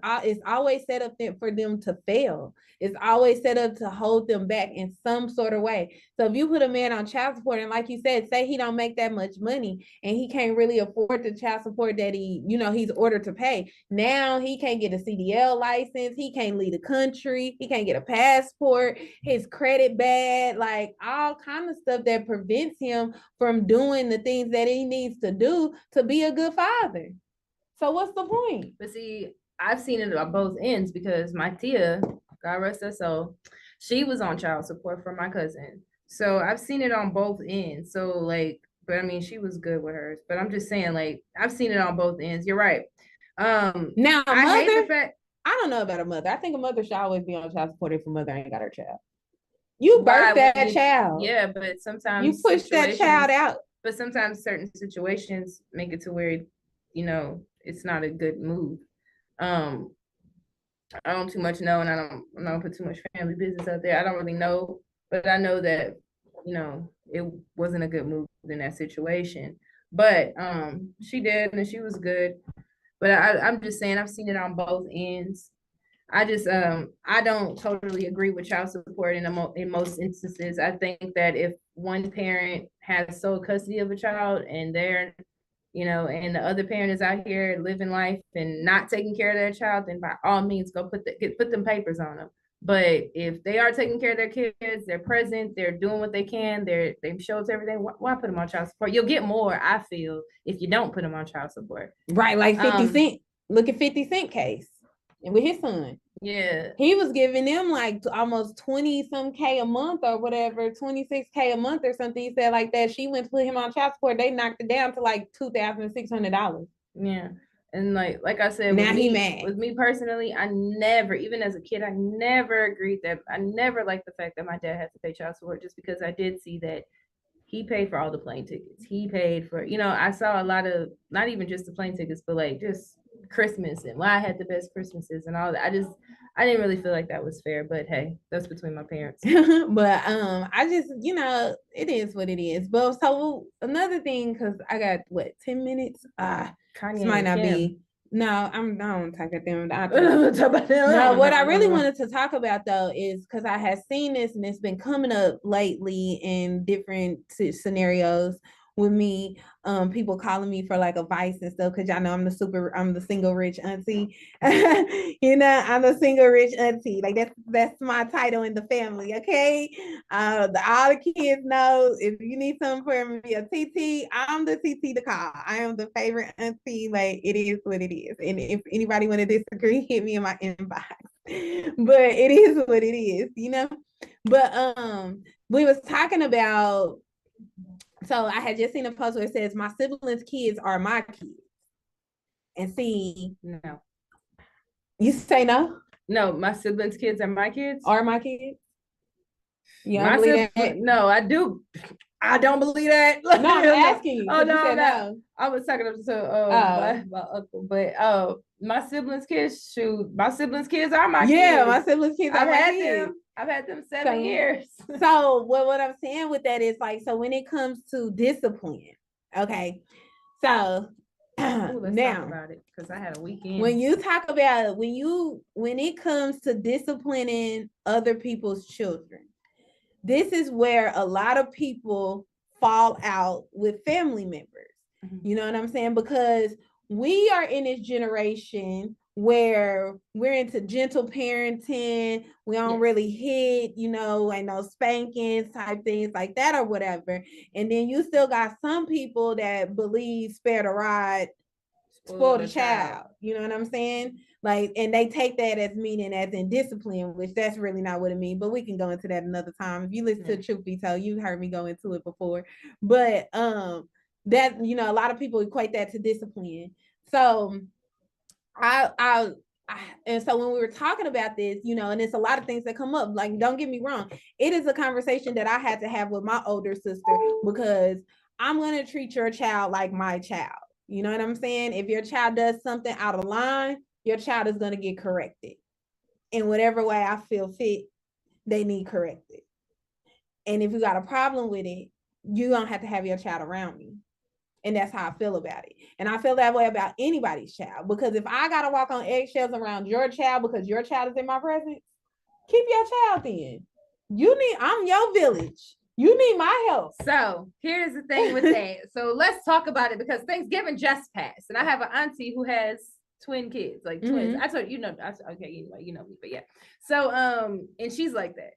always set up for them to fail. It's always set up to hold them back in some sort of way. So if you put a man on child support, and like you said, say he don't make that much money and he can't really afford the child support that he's ordered to pay. Now he can't get a CDL license. He can't leave the country. He can't get a passport. His credit bad, like all kind of stuff that prevents him from doing the things that he needs to do to be a good father. So what's the point? But see, I've seen it on both ends, because my tia, God rest her soul, she was on child support for my cousin. So I've seen it on both ends. So like, but I mean, she was good with hers. But I'm just saying, like, I've seen it on both ends. You're right. Now I hate the fact, I don't know about a mother. I think a mother should always be on child support if a mother ain't got her child. You birthed that child. Yeah, but sometimes you push that child out. But sometimes certain situations make it to where, it's not a good move. I don't too much know, and I'm not gonna put too much family business out there. I don't really know, but I know that it wasn't a good move in that situation. But she did, and she was good. But I'm just saying, I've seen it on both ends. I just I don't totally agree with child support in most instances. I think that if one parent has sole custody of a child and they're and the other parent is out here living life and not taking care of their child, then by all means go put them papers on them. But if they are taking care of their kids, they're present, they're doing what they can, they show us everything. Why put them on child support? You'll get more, I feel, if you don't put them on child support. Right, like 50 Cent. Look at 50 Cent case and with his son. Yeah. He was giving them like almost 20 some K a month or whatever, 26K a month or something. He said like that. She went to put him on child support. They knocked it down to like $2,600. Yeah. And like I said, now he mad. mad. With me personally, I never, even as a kid, I never agreed that I never liked the fact that my dad had to pay child support, just because I did see that he paid for all the plane tickets. He paid for, I saw a lot of, not even just the plane tickets, but like just Christmas and why I had the best Christmases and all that. I didn't really feel like that was fair, but hey, that's between my parents. But I just, it is what it is. But so another thing, because I got 10 minutes? This might not be. No, I don't talk about them. No, what I really wanted to talk about though is because I had seen this and it's been coming up lately in different scenarios with me, people calling me for like advice and stuff, because y'all know I'm the single rich auntie. I'm the single rich auntie. Like that's my title in the family. Okay, all the kids know if you need something for me, a TT, I'm the TT to call. I am the favorite auntie. Like it is what it is, and if anybody want to disagree, hit me in my inbox. But it is what it is, But we was talking about. So I had just seen a post where it says, my siblings' kids are my kids. And see, no. You say no? No, my siblings' kids are my kids. Are my kids? You don't believe that? No, I do. I don't believe that. No, I'm asking you. Oh, no, no. I was talking to my uncle, but my siblings' kids, my siblings' kids are my kids. Yeah, my siblings' kids are my kids. I've had them 7 years. So what I'm saying with that is like, so when it comes to discipline, okay, so let's now talk about it, because I had a weekend. When you talk about when it comes to disciplining other people's children, this is where a lot of people fall out with family members. Mm-hmm. You know what I'm saying? Because we are in this generation where we're into gentle parenting. We don't really hit, ain't no spankings type things like that or whatever. And then you still got some people that believe spare the rod, spoil the child. You know what I'm saying? Like, and they take that as meaning as in discipline, which that's really not what it means. But we can go into that another time. If you listen to Truth Be Told, you heard me go into it before. But that, a lot of people equate that to discipline. So and so when we were talking about this, and it's a lot of things that come up, like, don't get me wrong, it is a conversation that I had to have with my older sister, because I'm going to treat your child like my child. You know what I'm saying? If your child does something out of line, your child is going to get corrected in whatever way I feel fit. They need corrected. And if you got a problem with it, you don't have to have your child around me. And that's how I feel about it. And I feel that way about anybody's child, because if I got to walk on eggshells around your child because your child is in my presence, keep your child in. I'm your village. You need my help. So here's the thing with that. So let's talk about it, because Thanksgiving just passed, and I have an auntie who has twin kids, like twins. I told you, okay, you know me, but yeah. So and she's like that.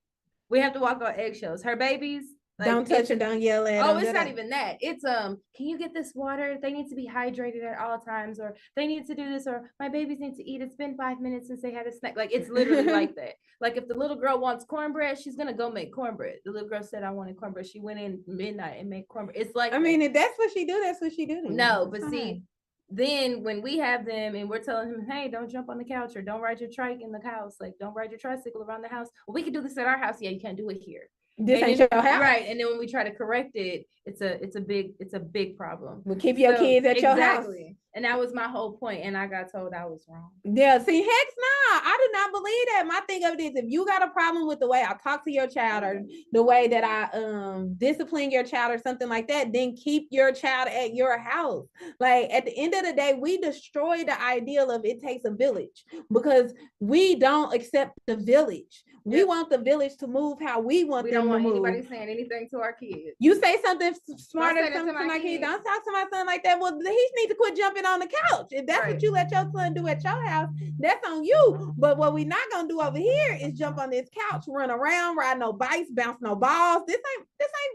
We have to walk on eggshells. Her babies. Like, don't touch her, don't yell at them. Oh, it's not even that. It's can you get this water? They need to be hydrated at all times, or they need to do this, or my babies need to eat. It's been 5 minutes since they had a snack. Like, it's literally like that. Like, if the little girl wants cornbread, she's gonna go make cornbread. The little girl said I wanted cornbread. She went in midnight and made cornbread. It's like, I mean, if that's what she do, that's what she do. No, but see, then when we have them and we're telling him, hey, don't jump on the couch, or don't ride your trike in the house, like, don't ride your tricycle around the house. Well, we can do this at our house. Yeah, you can't do it here. This ain't your house. Right. And then when we try to correct it, it's a big problem. Well, keep your kids at your house. And that was my whole point. And I got told I was wrong. Yeah, see, heck nah. I do not believe that. My thing of it is, if you got a problem with the way I talk to your child, or the way that I discipline your child or something like that, then keep your child at your house. Like, at the end of the day, we destroy the ideal of it takes a village, because we don't accept the village. We want the village to move how we want them to move. We don't want anybody saying anything to our kids. You say something smart or something to my kid. Don't talk to my son like that. Well, he needs to quit jumping it on the couch. If that's what you let your son do at your house, that's on you. But what we not gonna do over here is jump on this couch, run around, ride no bikes, bounce no balls. This ain't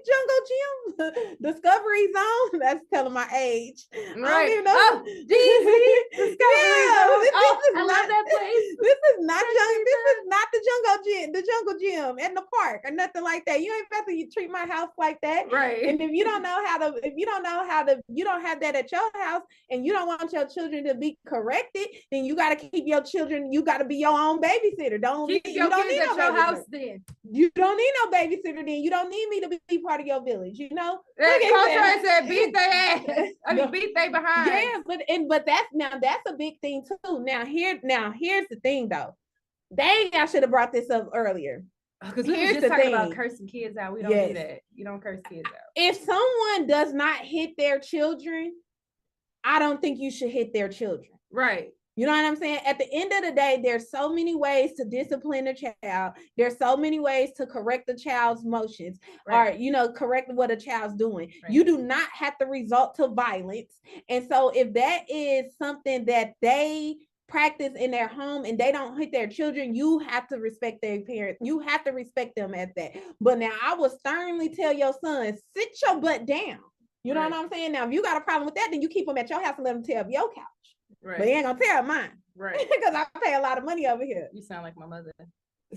Jungle Gym. Discovery Zone. That's telling my age. Right. I don't even know. Oh, Discovery Zone. I love that place. This is not jungle. This is not the jungle gym in the park or nothing like that. You ain't about to treat my house like that. Right. And if you don't you don't have that at your house, and you don't want your children to be corrected, then you got to keep your children. You got to be your own babysitter. Keep your kids at your house then. You don't need no babysitter then. You don't need me to be part of your village. You know. That said, beat their ass. I mean, beat they behind. Yeah, but that's a big thing too. Now here's the thing though. Dang, I should have brought this up earlier. Because we were just talking about cursing kids out. We don't do that. You don't curse kids out. If someone does not hit their children, I don't think you should hit their children. Right. You know what I'm saying? At the end of the day, there's so many ways to discipline a child. There's so many ways to correct the child's motions, or, correct what a child's doing. Right. You do not have to resort to violence. And so if that is something that they practice in their home and they don't hit their children, you have to respect their parents. You have to respect them as that. But now I will sternly tell your son, sit your butt down. You know what I'm saying? Now, if you got a problem with that, then you keep them at your house and let them tear up your couch. Right. But he ain't gonna tear up mine. Right. Because I pay a lot of money over here. You sound like my mother.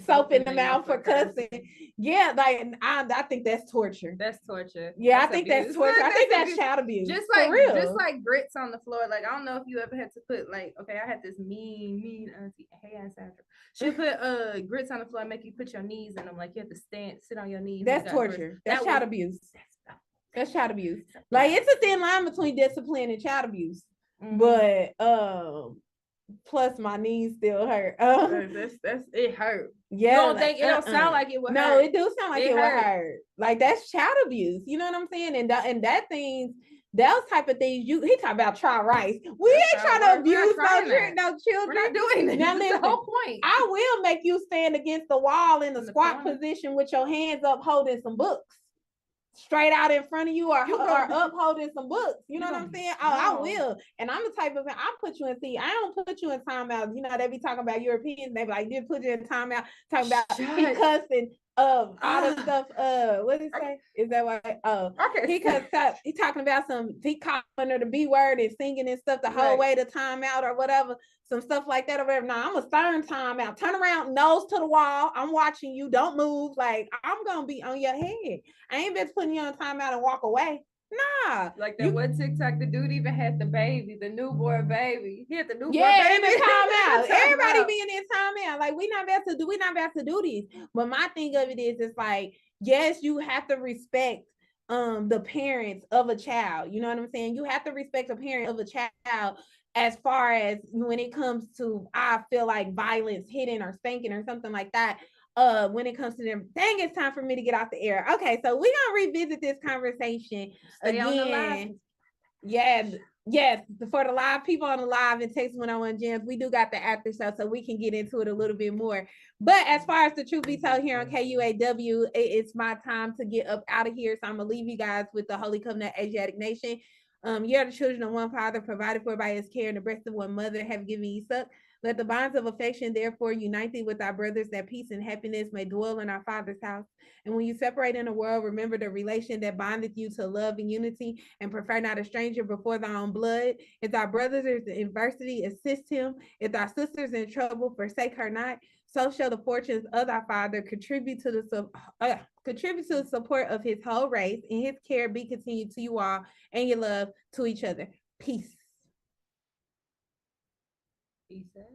Soap in the mouth for cussing. Yeah, like I think that's torture. That's torture. Yeah, I think that's torture. I think that's child abuse. Just like grits on the floor. Like, I don't know if you ever had to put, like, okay, I had this mean auntie. Hey, Aunt Sandra. She put grits on the floor and make you put your knees in them. Like, you have to sit on your knees. That's torture. That's child abuse. That's child abuse. Like, it's a thin line between discipline and child abuse. Mm-hmm. But plus my knees still hurt. That's it hurt. Yeah, you don't think it don't sound like it would hurt. No, it do sound like it would hurt. Like, that's child abuse. You know what I'm saying? And that things, those type of things. He talk about try rice. We ain't trying to abuse no children. We're not doing that. Now, listen, the whole point. I will make you stand against the wall in the squat position with your hands up holding some books. Straight out in front of you, or up holding some books. You know what I'm saying? I will. And I'm the type of, I put you in, I don't put you in timeout. You know, they be talking about Europeans, they be like, did put you in timeout, talking about he cussing all the stuff. What did he say? Is that why? He talking about he calling her the B word and singing and stuff the whole way to timeout or whatever. Some stuff like that or whatever. Now I'm a stern timeout. Turn around, nose to the wall. I'm watching you. Don't move. Like, I'm gonna be on your head. I ain't been putting you on timeout and walk away. Nah. Like that one TikTok, the dude even had the baby, the newborn baby. He had the newborn baby. In the timeout. Everybody being in timeout. Like, we not about to do these. But my thing of it is, it's like, yes, you have to respect the parents of a child. You know what I'm saying? You have to respect the parent of a child. As far as when it comes to, I feel like violence, hitting or spanking or something like that, when it comes to them, dang, it's time for me to get off the air. Okay, so we're gonna revisit this conversation again. Yes, for the live people on the live and Texas 101 Gems, we do got the after show, so we can get into it a little bit more. But as far as the truth be told here on KUAW, it's my time to get up out of here. So I'm gonna leave you guys with the Holy Covenant Asiatic Nation. You are the children of one father, provided for by his care, and the breast of one mother have given you suck. Let the bonds of affection therefore unite thee with our brothers, that peace and happiness may dwell in our Father's house. And when you separate in the world, remember the relation that bondeth you to love and unity, and prefer not a stranger before thy own blood. If thy brothers is in adversity, assist him. If thy sisters in trouble, forsake her not. So shall the fortunes of thy Father contribute to the support of his whole race, and his care be continued to you all, and your love to each other. Peace. Peace out.